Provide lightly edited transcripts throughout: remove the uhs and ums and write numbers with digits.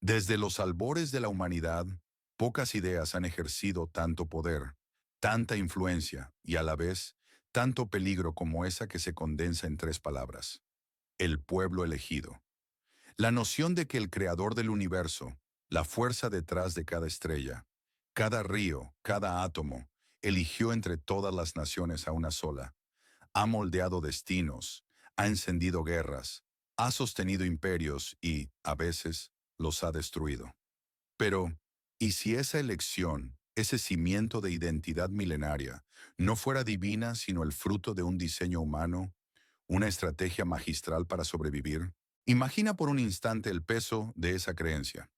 Desde los albores de la humanidad, pocas ideas han ejercido tanto poder, tanta influencia y a la vez tanto peligro como esa que se condensa en tres palabras: el pueblo elegido. La noción de que el creador del universo, la fuerza detrás de cada estrella, cada río, cada átomo, eligió entre todas las naciones a una sola, ha moldeado destinos, ha encendido guerras, ha sostenido imperios y, a veces, los ha destruido. Pero, ¿y si esa elección, ese cimiento de identidad milenaria, no fuera divina sino el fruto de un diseño humano, una estrategia magistral para sobrevivir? Imagina por un instante el peso de esa creencia.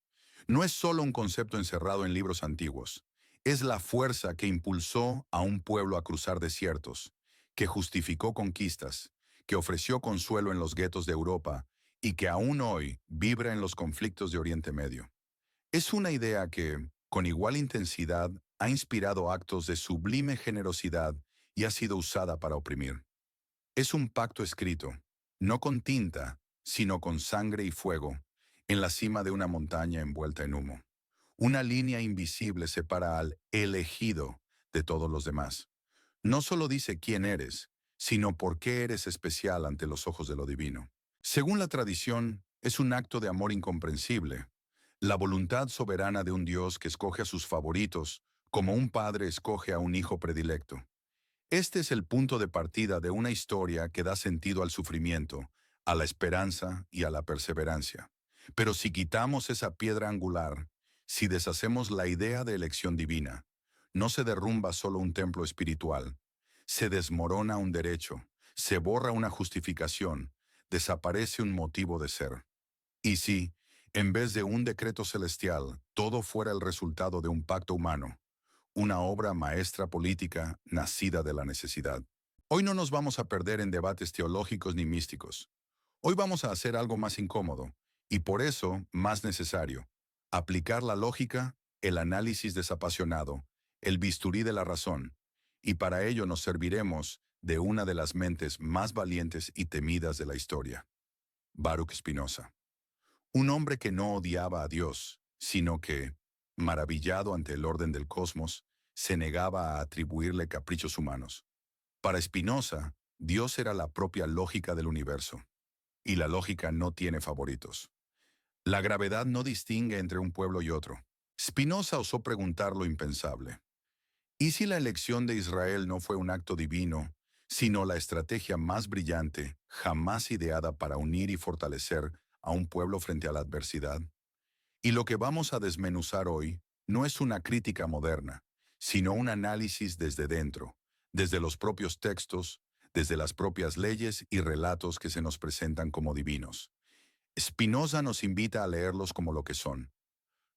No es solo un concepto encerrado en libros antiguos, es la fuerza que impulsó a un pueblo a cruzar desiertos, que justificó conquistas, que ofreció consuelo en los guetos de Europa y que aún hoy vibra en los conflictos de Oriente Medio. Es una idea que, con igual intensidad, ha inspirado actos de sublime generosidad y ha sido usada para oprimir. Es un pacto escrito, no con tinta, sino con sangre y fuego, en la cima de una montaña envuelta en humo. Una línea invisible separa al elegido de todos los demás. No solo dice quién eres, sino por qué eres especial ante los ojos de lo divino. Según la tradición, es un acto de amor incomprensible, la voluntad soberana de un Dios que escoge a sus favoritos, como un padre escoge a un hijo predilecto. Este es el punto de partida de una historia que da sentido al sufrimiento, a la esperanza y a la perseverancia. Pero si quitamos esa piedra angular, si deshacemos la idea de elección divina, no se derrumba solo un templo espiritual, se desmorona un derecho, se borra una justificación, desaparece un motivo de ser. Y si, en vez de un decreto celestial, todo fuera el resultado de un pacto humano, una obra maestra política nacida de la necesidad. Hoy no nos vamos a perder en debates teológicos ni místicos. Hoy vamos a hacer algo más incómodo, y por eso más necesario: aplicar la lógica, el análisis desapasionado, el bisturí de la razón, y para ello nos serviremos de una de las mentes más valientes y temidas de la historia: Baruch Spinoza. Un hombre que no odiaba a Dios, sino que, maravillado ante el orden del cosmos, se negaba a atribuirle caprichos humanos. Para Spinoza, Dios era la propia lógica del universo, y la lógica no tiene favoritos. La gravedad no distingue entre un pueblo y otro. Spinoza osó preguntar lo impensable: ¿y si la elección de Israel no fue un acto divino, sino la estrategia más brillante jamás ideada para unir y fortalecer a un pueblo frente a la adversidad? Y lo que vamos a desmenuzar hoy no es una crítica moderna, sino un análisis desde dentro, desde los propios textos, desde las propias leyes y relatos que se nos presentan como divinos. Spinoza nos invita a leerlos como lo que son: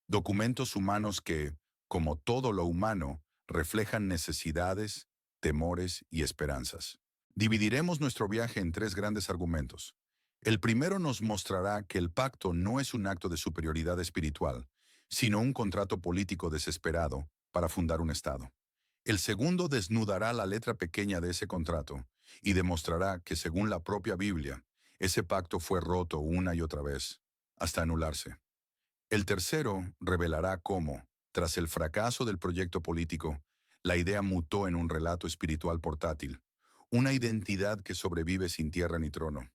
documentos humanos que, como todo lo humano, reflejan necesidades, temores y esperanzas. Dividiremos nuestro viaje en tres grandes argumentos. El primero nos mostrará que el pacto no es un acto de superioridad espiritual, sino un contrato político desesperado para fundar un Estado. El segundo desnudará la letra pequeña de ese contrato y demostrará que, según la propia Biblia, ese pacto fue roto una y otra vez, hasta anularse. El tercero revelará cómo, tras el fracaso del proyecto político, la idea mutó en un relato espiritual portátil, una identidad que sobrevive sin tierra ni trono,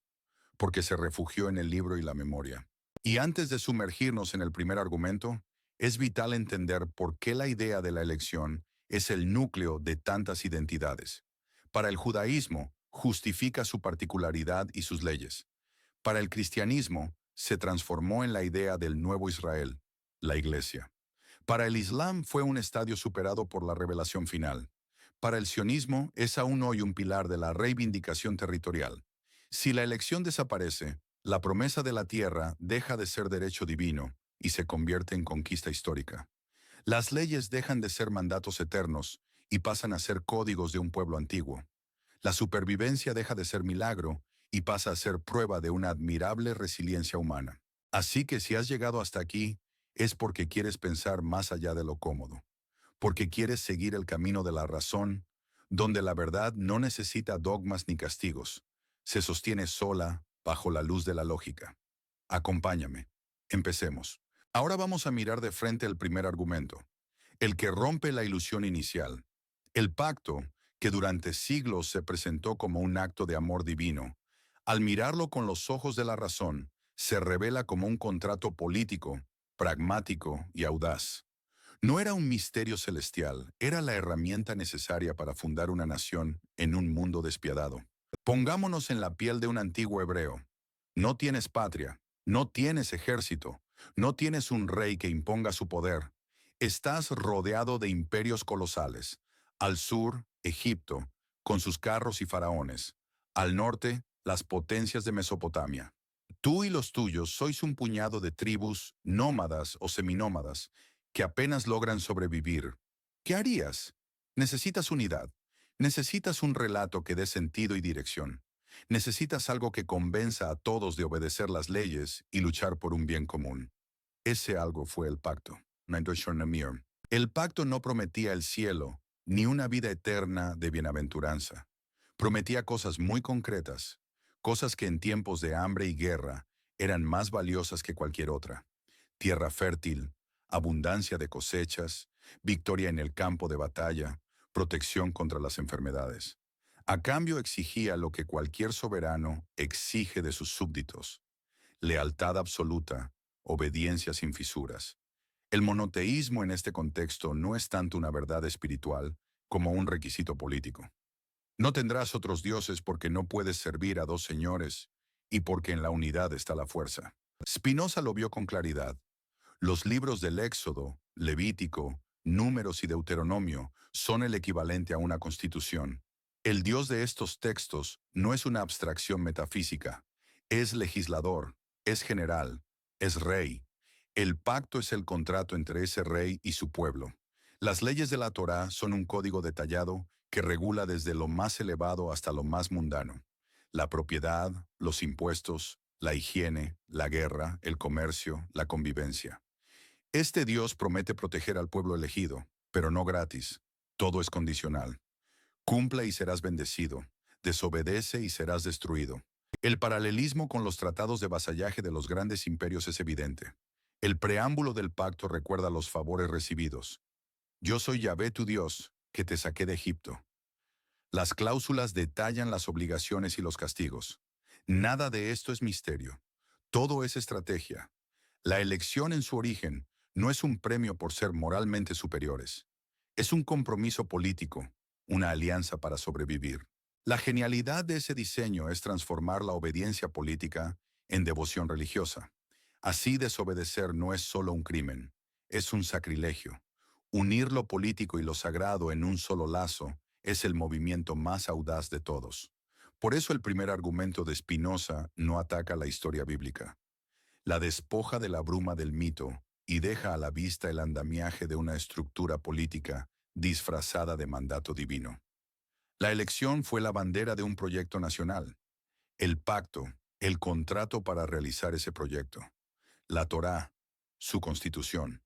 porque se refugió en el libro y la memoria. Y antes de sumergirnos en el primer argumento, es vital entender por qué la idea de la elección es el núcleo de tantas identidades. Para el judaísmo, justifica su particularidad y sus leyes. Para el cristianismo, se transformó en la idea del nuevo Israel, la Iglesia. Para el Islam fue un estadio superado por la revelación final. Para el sionismo es aún hoy un pilar de la reivindicación territorial. Si la elección desaparece, la promesa de la tierra deja de ser derecho divino y se convierte en conquista histórica. Las leyes dejan de ser mandatos eternos y pasan a ser códigos de un pueblo antiguo. La supervivencia deja de ser milagro y pasa a ser prueba de una admirable resiliencia humana. Así que si has llegado hasta aquí, es porque quieres pensar más allá de lo cómodo, porque quieres seguir el camino de la razón, donde la verdad no necesita dogmas ni castigos, se sostiene sola bajo la luz de la lógica. Acompáñame. Empecemos. Ahora vamos a mirar de frente el primer argumento, el que rompe la ilusión inicial. El pacto, que durante siglos se presentó como un acto de amor divino, al mirarlo con los ojos de la razón, se revela como un contrato político, pragmático y audaz. No era un misterio celestial, era la herramienta necesaria para fundar una nación en un mundo despiadado. Pongámonos en la piel de un antiguo hebreo. No tienes patria, no tienes ejército, no tienes un rey que imponga su poder. Estás rodeado de imperios colosales. Al sur, Egipto, con sus carros y faraones. Al norte, las potencias de Mesopotamia. Tú y los tuyos sois un puñado de tribus, nómadas o seminómadas, que apenas logran sobrevivir. ¿Qué harías? Necesitas unidad. Necesitas un relato que dé sentido y dirección. Necesitas algo que convenza a todos de obedecer las leyes y luchar por un bien común. Ese algo fue el pacto. El pacto no prometía el cielo, ni una vida eterna de bienaventuranza. Prometía cosas muy concretas, cosas que en tiempos de hambre y guerra eran más valiosas que cualquier otra. Tierra fértil, abundancia de cosechas, victoria en el campo de batalla, protección contra las enfermedades. A cambio exigía lo que cualquier soberano exige de sus súbditos: lealtad absoluta, obediencia sin fisuras. El monoteísmo en este contexto no es tanto una verdad espiritual como un requisito político. No tendrás otros dioses porque no puedes servir a dos señores y porque en la unidad está la fuerza. Spinoza lo vio con claridad. Los libros del Éxodo, Levítico, Números y Deuteronomio son el equivalente a una constitución. El Dios de estos textos no es una abstracción metafísica, es legislador, es general, es rey. El pacto es el contrato entre ese rey y su pueblo. Las leyes de la Torá son un código detallado que regula desde lo más elevado hasta lo más mundano: la propiedad, los impuestos, la higiene, la guerra, el comercio, la convivencia. Este Dios promete proteger al pueblo elegido, pero no gratis. Todo es condicional. Cumple y serás bendecido. Desobedece y serás destruido. El paralelismo con los tratados de vasallaje de los grandes imperios es evidente. El preámbulo del pacto recuerda los favores recibidos. Yo soy Yahvé tu Dios, que te saqué de Egipto. Las cláusulas detallan las obligaciones y los castigos. Nada de esto es misterio. Todo es estrategia. La elección en su origen no es un premio por ser moralmente superiores. Es un compromiso político, una alianza para sobrevivir. La genialidad de ese diseño es transformar la obediencia política en devoción religiosa. Así, desobedecer no es solo un crimen, es un sacrilegio. Unir lo político y lo sagrado en un solo lazo es el movimiento más audaz de todos. Por eso el primer argumento de Spinoza no ataca la historia bíblica. La despoja de la bruma del mito y deja a la vista el andamiaje de una estructura política disfrazada de mandato divino. La elección fue la bandera de un proyecto nacional, el pacto, el contrato para realizar ese proyecto, la Torá, su constitución,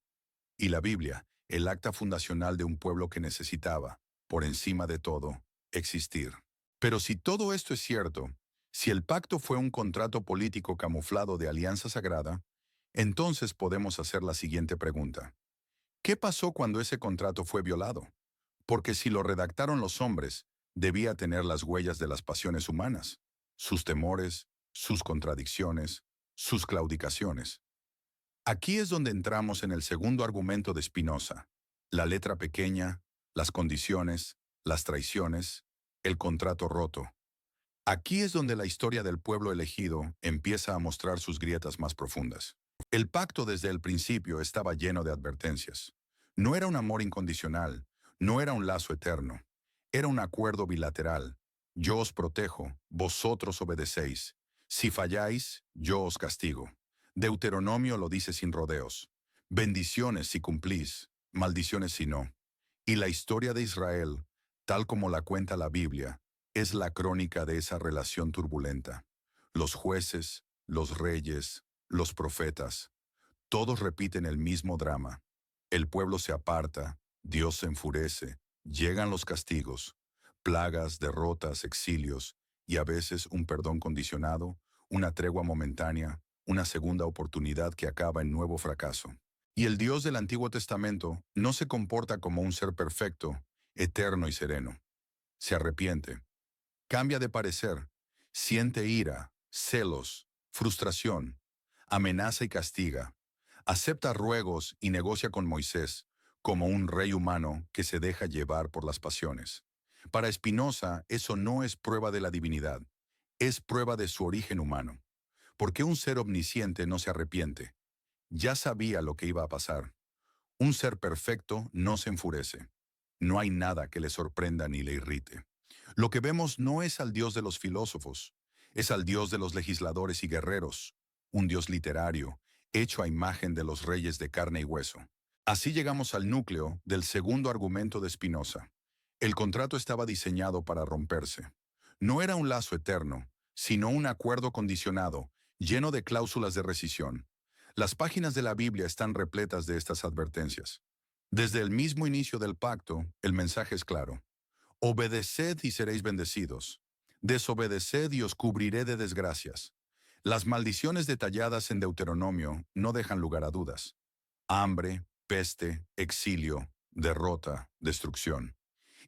y la Biblia, el acta fundacional de un pueblo que necesitaba, por encima de todo, existir. Pero si todo esto es cierto, si el pacto fue un contrato político camuflado de alianza sagrada, entonces podemos hacer la siguiente pregunta. ¿Qué pasó cuando ese contrato fue violado? Porque si lo redactaron los hombres, debía tener las huellas de las pasiones humanas, sus temores, sus contradicciones, sus claudicaciones. Aquí es donde entramos en el segundo argumento de Spinoza: la letra pequeña, las condiciones, las traiciones, el contrato roto. Aquí es donde la historia del pueblo elegido empieza a mostrar sus grietas más profundas. El pacto desde el principio estaba lleno de advertencias. No era un amor incondicional, no era un lazo eterno, era un acuerdo bilateral. Yo os protejo, vosotros obedecéis. Si falláis, yo os castigo. Deuteronomio lo dice sin rodeos. Bendiciones si cumplís, maldiciones si no. Y la historia de Israel, tal como la cuenta la Biblia, es la crónica de esa relación turbulenta. Los jueces, los reyes, los profetas, todos repiten el mismo drama. El pueblo se aparta, Dios se enfurece, llegan los castigos, plagas, derrotas, exilios, y a veces un perdón condicionado, una tregua momentánea, una segunda oportunidad que acaba en nuevo fracaso. Y el Dios del Antiguo Testamento no se comporta como un ser perfecto, eterno y sereno. Se arrepiente, cambia de parecer, siente ira, celos, frustración, amenaza y castiga, acepta ruegos y negocia con Moisés como un rey humano que se deja llevar por las pasiones. Para Spinoza, eso no es prueba de la divinidad, es prueba de su origen humano. Porque un ser omnisciente no se arrepiente. Ya sabía lo que iba a pasar. Un ser perfecto no se enfurece. No hay nada que le sorprenda ni le irrite. Lo que vemos no es al Dios de los filósofos, es al Dios de los legisladores y guerreros, un Dios literario, hecho a imagen de los reyes de carne y hueso. Así llegamos al núcleo del segundo argumento de Spinoza. El contrato estaba diseñado para romperse. No era un lazo eterno, sino un acuerdo condicionado, lleno de cláusulas de rescisión. Las páginas de la Biblia están repletas de estas advertencias. Desde el mismo inicio del pacto, el mensaje es claro. Obedeced y seréis bendecidos. Desobedeced y os cubriré de desgracias. Las maldiciones detalladas en Deuteronomio no dejan lugar a dudas. Hambre, peste, exilio, derrota, destrucción.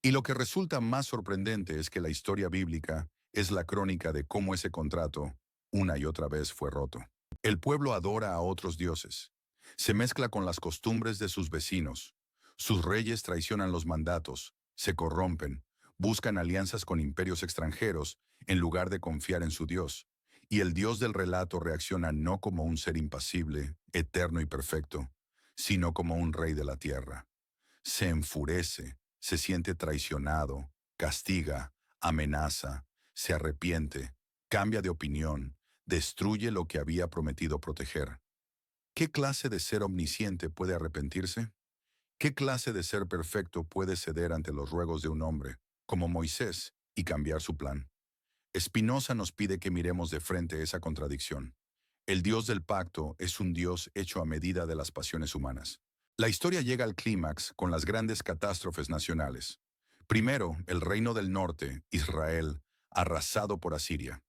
Y lo que resulta más sorprendente es que la historia bíblica es la crónica de cómo ese contrato, una y otra vez, fue roto. El pueblo adora a otros dioses. Se mezcla con las costumbres de sus vecinos. Sus reyes traicionan los mandatos, se corrompen, buscan alianzas con imperios extranjeros en lugar de confiar en su Dios. Y el Dios del relato reacciona no como un ser impasible, eterno y perfecto, sino como un rey de la tierra. Se enfurece, se siente traicionado, castiga, amenaza, se arrepiente, cambia de opinión, destruye lo que había prometido proteger. ¿Qué clase de ser omnisciente puede arrepentirse? ¿Qué clase de ser perfecto puede ceder ante los ruegos de un hombre, como Moisés, y cambiar su plan? Spinoza nos pide que miremos de frente esa contradicción. El Dios del pacto es un Dios hecho a medida de las pasiones humanas. La historia llega al clímax con las grandes catástrofes nacionales. Primero, el reino del norte, Israel, arrasado por Asiria.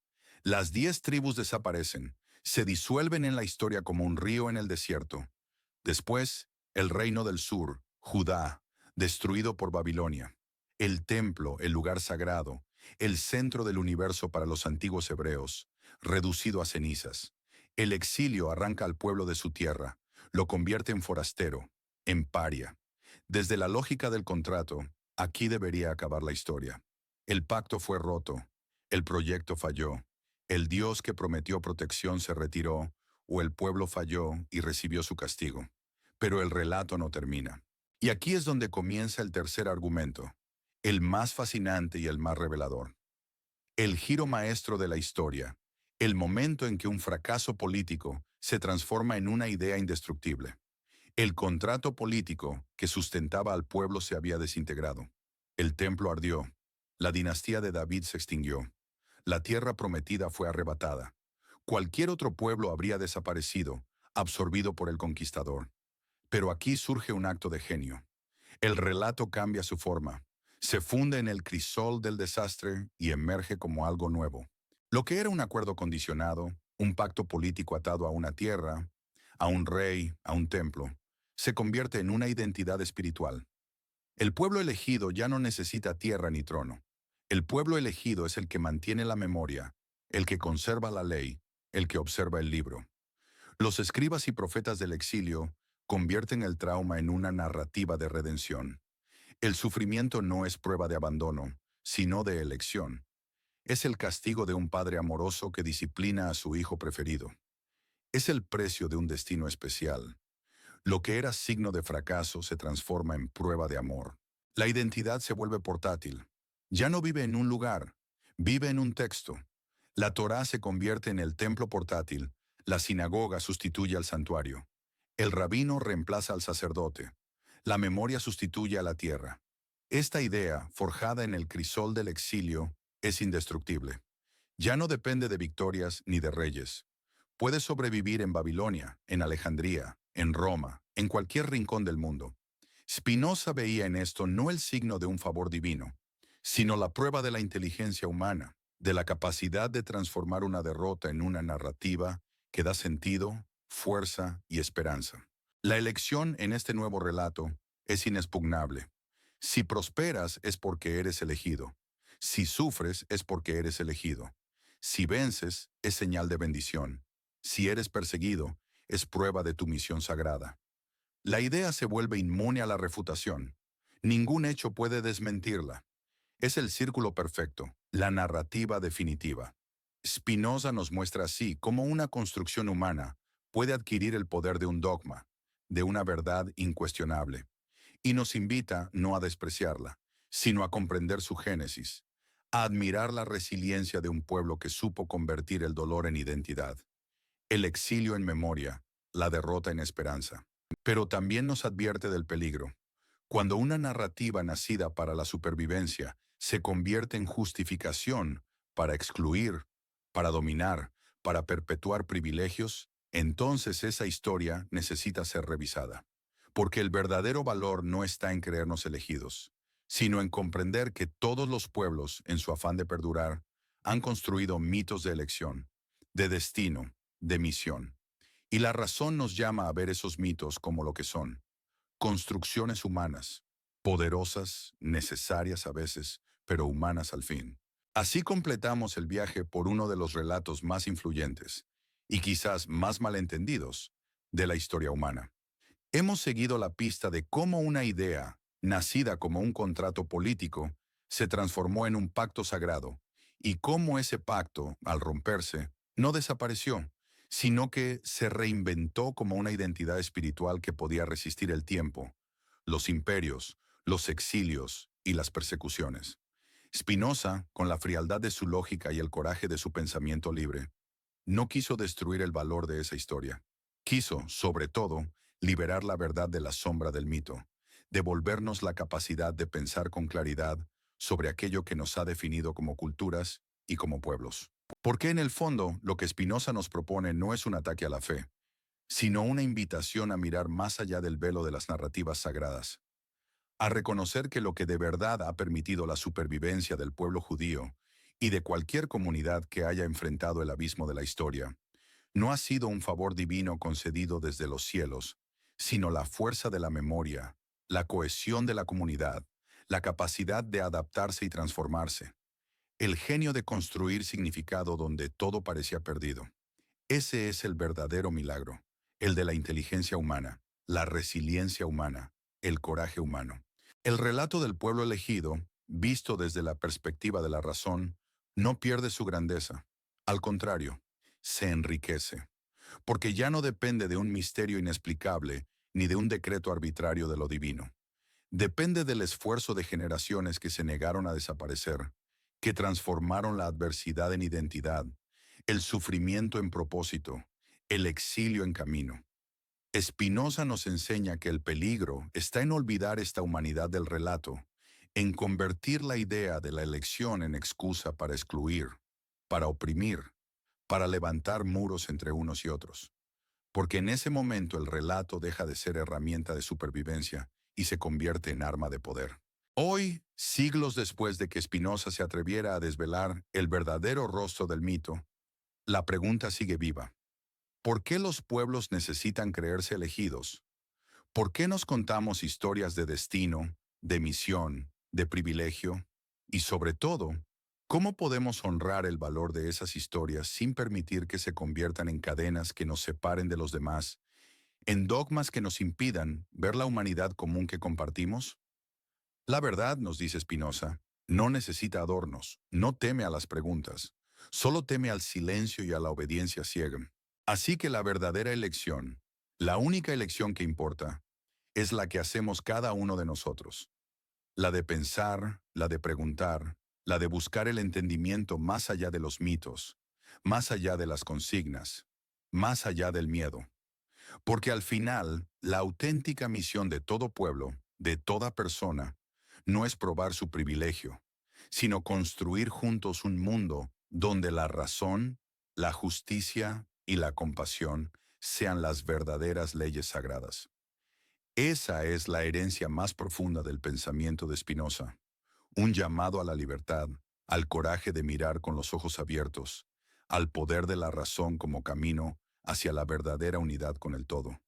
Las 10 tribus desaparecen, se disuelven en la historia como un río en el desierto. Después, el reino del sur, Judá, destruido por Babilonia. El templo, el lugar sagrado, el centro del universo para los antiguos hebreos, reducido a cenizas. El exilio arranca al pueblo de su tierra, lo convierte en forastero, en paria. Desde la lógica del contrato, aquí debería acabar la historia. El pacto fue roto, el proyecto falló, el Dios que prometió protección se retiró, o el pueblo falló y recibió su castigo. Pero el relato no termina. Y aquí es donde comienza el tercer argumento, el más fascinante y el más revelador. El giro maestro de la historia, el momento en que un fracaso político se transforma en una idea indestructible. El contrato político que sustentaba al pueblo se había desintegrado. El templo ardió. La dinastía de David se extinguió. La tierra prometida fue arrebatada. Cualquier otro pueblo habría desaparecido, absorbido por el conquistador. Pero aquí surge un acto de genio. El relato cambia su forma. Se funde en el crisol del desastre y emerge como algo nuevo. Lo que era un acuerdo condicionado, un pacto político atado a una tierra, a un rey, a un templo, se convierte en una identidad espiritual. El pueblo elegido ya no necesita tierra ni trono. El pueblo elegido es el que mantiene la memoria, el que conserva la ley, el que observa el libro. Los escribas y profetas del exilio convierten el trauma en una narrativa de redención. El sufrimiento no es prueba de abandono, sino de elección. Es el castigo de un padre amoroso que disciplina a su hijo preferido. Es el precio de un destino especial. Lo que era signo de fracaso se transforma en prueba de amor. La identidad se vuelve portátil. Ya no vive en un lugar, vive en un texto. La Torá se convierte en el templo portátil, la sinagoga sustituye al santuario. El rabino reemplaza al sacerdote. La memoria sustituye a la tierra. Esta idea, forjada en el crisol del exilio, es indestructible. Ya no depende de victorias ni de reyes. Puede sobrevivir en Babilonia, en Alejandría, en Roma, en cualquier rincón del mundo. Spinoza veía en esto no el signo de un favor divino, sino la prueba de la inteligencia humana, de la capacidad de transformar una derrota en una narrativa que da sentido, fuerza y esperanza. La elección en este nuevo relato es inexpugnable. Si prosperas es porque eres elegido. Si sufres es porque eres elegido. Si vences es señal de bendición. Si eres perseguido es prueba de tu misión sagrada. La idea se vuelve inmune a la refutación. Ningún hecho puede desmentirla. Es el círculo perfecto, la narrativa definitiva. Spinoza nos muestra así cómo una construcción humana puede adquirir el poder de un dogma, de una verdad incuestionable, y nos invita no a despreciarla, sino a comprender su génesis, a admirar la resiliencia de un pueblo que supo convertir el dolor en identidad, el exilio en memoria, la derrota en esperanza. Pero también nos advierte del peligro. Cuando una narrativa nacida para la supervivencia se convierte en justificación para excluir, para dominar, para perpetuar privilegios, entonces esa historia necesita ser revisada. Porque el verdadero valor no está en creernos elegidos, sino en comprender que todos los pueblos, en su afán de perdurar, han construido mitos de elección, de destino, de misión. Y la razón nos llama a ver esos mitos como lo que son: construcciones humanas, poderosas, necesarias a veces, pero humanas al fin. Así completamos el viaje por uno de los relatos más influyentes, y quizás más malentendidos, de la historia humana. Hemos seguido la pista de cómo una idea, nacida como un contrato político, se transformó en un pacto sagrado, y cómo ese pacto, al romperse, no desapareció, sino que se reinventó como una identidad espiritual que podía resistir el tiempo, los imperios, los exilios y las persecuciones. Spinoza, con la frialdad de su lógica y el coraje de su pensamiento libre, no quiso destruir el valor de esa historia. Quiso, sobre todo, liberar la verdad de la sombra del mito, devolvernos la capacidad de pensar con claridad sobre aquello que nos ha definido como culturas y como pueblos. Porque en el fondo, lo que Spinoza nos propone no es un ataque a la fe, sino una invitación a mirar más allá del velo de las narrativas sagradas, a reconocer que lo que de verdad ha permitido la supervivencia del pueblo judío y de cualquier comunidad que haya enfrentado el abismo de la historia, no ha sido un favor divino concedido desde los cielos, sino la fuerza de la memoria, la cohesión de la comunidad, la capacidad de adaptarse y transformarse, el genio de construir significado donde todo parecía perdido. Ese es el verdadero milagro, el de la inteligencia humana, la resiliencia humana, el coraje humano. El relato del pueblo elegido, visto desde la perspectiva de la razón, no pierde su grandeza. Al contrario, se enriquece, porque ya no depende de un misterio inexplicable ni de un decreto arbitrario de lo divino. Depende del esfuerzo de generaciones que se negaron a desaparecer, que transformaron la adversidad en identidad, el sufrimiento en propósito, el exilio en camino. Spinoza nos enseña que el peligro está en olvidar esta humanidad del relato, en convertir la idea de la elección en excusa para excluir, para oprimir, para levantar muros entre unos y otros. Porque en ese momento el relato deja de ser herramienta de supervivencia y se convierte en arma de poder. Hoy, siglos después de que Spinoza se atreviera a desvelar el verdadero rostro del mito, la pregunta sigue viva. ¿Por qué los pueblos necesitan creerse elegidos? ¿Por qué nos contamos historias de destino, de misión, de privilegio? Y sobre todo, ¿cómo podemos honrar el valor de esas historias sin permitir que se conviertan en cadenas que nos separen de los demás, en dogmas que nos impidan ver la humanidad común que compartimos? La verdad, nos dice Spinoza, no necesita adornos, no teme a las preguntas, solo teme al silencio y a la obediencia ciega. Así que la verdadera elección, la única elección que importa, es la que hacemos cada uno de nosotros. La de pensar, la de preguntar, la de buscar el entendimiento más allá de los mitos, más allá de las consignas, más allá del miedo. Porque al final, la auténtica misión de todo pueblo, de toda persona, no es probar su privilegio, sino construir juntos un mundo donde la razón, la justicia y la compasión sean las verdaderas leyes sagradas. Esa es la herencia más profunda del pensamiento de Spinoza, un llamado a la libertad, al coraje de mirar con los ojos abiertos, al poder de la razón como camino hacia la verdadera unidad con el todo.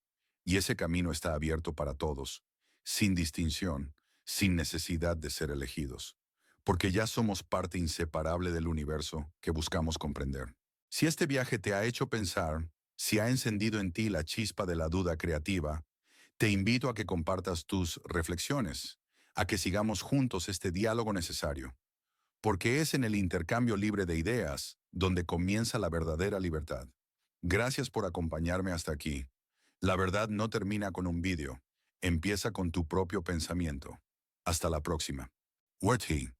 Y ese camino está abierto para todos, sin distinción, sin necesidad de ser elegidos, porque ya somos parte inseparable del universo que buscamos comprender. Si este viaje te ha hecho pensar, si ha encendido en ti la chispa de la duda creativa, te invito a que compartas tus reflexiones, a que sigamos juntos este diálogo necesario, porque es en el intercambio libre de ideas donde comienza la verdadera libertad. Gracias por acompañarme hasta aquí. La verdad no termina con un vídeo, empieza con tu propio pensamiento. Hasta la próxima. Werthe.